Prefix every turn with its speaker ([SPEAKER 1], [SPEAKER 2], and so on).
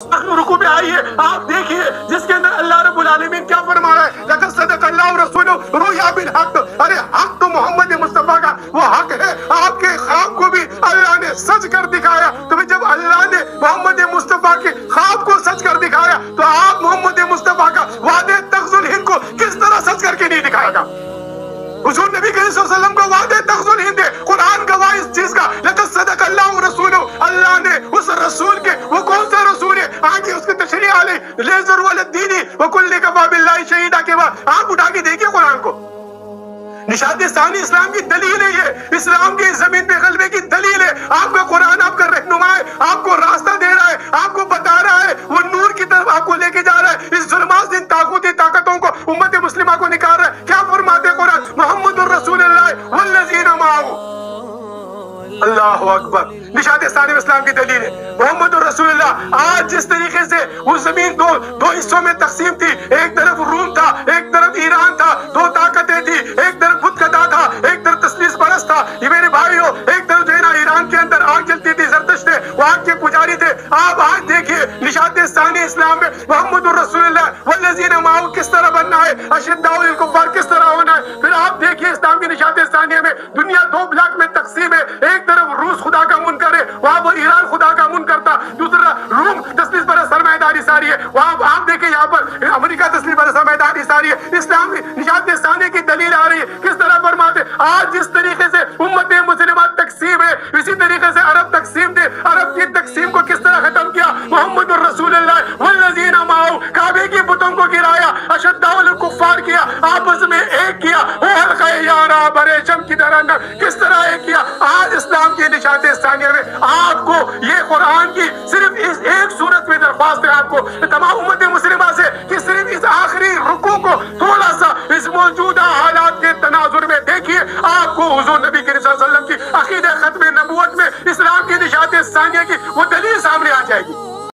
[SPEAKER 1] رکوع میں آئیے، آپ دیکھیے جس کے اندر اللہ رب العالمین کیا فرما رہا ہے، لَقَدْ صَدَقَ اللَّهُ رَسُولَهُ رُؤْيَا بِالْحَقِّ۔ ارے حق تو محمد مصطفیٰ کا وہ حق ہے، آپ کے خواب کو بھی اللہ نے سچ کر دکھایا۔ تو جب اللہ نے محمد مصطفیٰ کے خواب کو سچ کر دکھایا تو آپ محمد مصطفیٰ کا وعدے تغز الہند کو کس طرح سچ کر کے نہیں دکھائے گا؟ حضور نبی کریم صلی اللہ علیہ وسلم کو وعدے تغز الہند ہے، قرآن گواہ اس چیز کا، لَقَدْ صَدَقَ اللَّهُ رَسُولَهُ، اللہ نے اس رسول کے، وہ کون سا رسول ہے؟ آگے اس کے تشریح علیہ لیزر والدین وَكُلِّ كَفَى بِاللَّهِ شَهِيدًا کے بعد آپ اٹھا کے دیکھیے قرآن کو۔ نشاط ثانی اسلام کی دلیل ہے، یہ اسلام کی زمین پہ غلبے کی دلیل ہے۔ آپ کا قرآن آپ کا رہنما ہے، آپ کو راستہ دے رہا ہے، آپ کو بتا رہا ہے، وہ نور کی طرف آپ کو لے کے جا رہا ہے، اس ظلمات سے طاغوتی طاقتوں کو امت مسلمہ کو نکال رہا ہے۔ کیا فرماتے قرآن؟ محمد الرسول اللہ والذین معہ، اللہ اکبر۔ نشاط ثانی اسلام کی دلیل ہے محمد الرسول اللہ۔ آج جس طریقے سے وہ زمین دو حصوں میں تقسیم تھی، ایک طرف روم تھا، ایک طرف ایران تھا، دو طاقتیں تھی، ایک طرف بت خدا تھا، ایک طرف تسلیس پرست تھا۔ یہ میرے بھائیو، ایک طرف جو ہے نا ایران کے اندر آگ جلتی تھی، زرتشت تھے، وہ آگ کے پجاری تھے۔ آپ آج دیکھیے نشاط ثانی اسلام میں محمد الرسول اللہ والذین معہ کس طرح بننا ہے، اشداء علی الکفار کس طرح ہونا ہے۔ پھر آپ دیکھیے اسلام کی نشاط ثانیہ میں دنیا دو بلاک میں تقسیم ہے، ایک طرف روس خدا کا منکر ہے، وہاں پر ایران خدا کا منکر تھا، دوسرا روم تسلیس پر سرمایہ داری ساری ہے، وہاں آپ دیکھیں یہاں پر امریکہ تسلیس پر سرمایہ داری ساری ہے۔ اسلام کی نشاط ثانیہ کی دلیل آ رہی ہے، کس طرح فرماتے آج جس طریقے سے امت مسلمہ تقسیم ہے، اسی طریقے سے عرب تقسیم تھے، عرب کی تقسیم کو کس طرح ختم کیا؟ محمد الرسول اللہ والذین معہ، کعبے کی بتوں کو گرایا، اشداء علی الکفار کیا، آپس میں ایک کیا، وہ حلقہ یارا برے شم کی طرح کس طرح ایک کیا۔ آج اسلام کی نشاط ثانیہ میں آپ کو یہ قرآن کی صرف اس ایک صورت میں درخواست ہے آپ کو تمام امت مسلمہ سے کہ صرف اس آخری رکوع کو تھوڑا سا اس موجودہ حالات کے تناظر میں دیکھیے، آپ کو حضور نبی کریم صلی اللہ علیہ وسلم کی عقیدہ ختم نبوت میں اسلام کی نشاط ثانیہ کی وہ دلیل سامنے آ جائے گی۔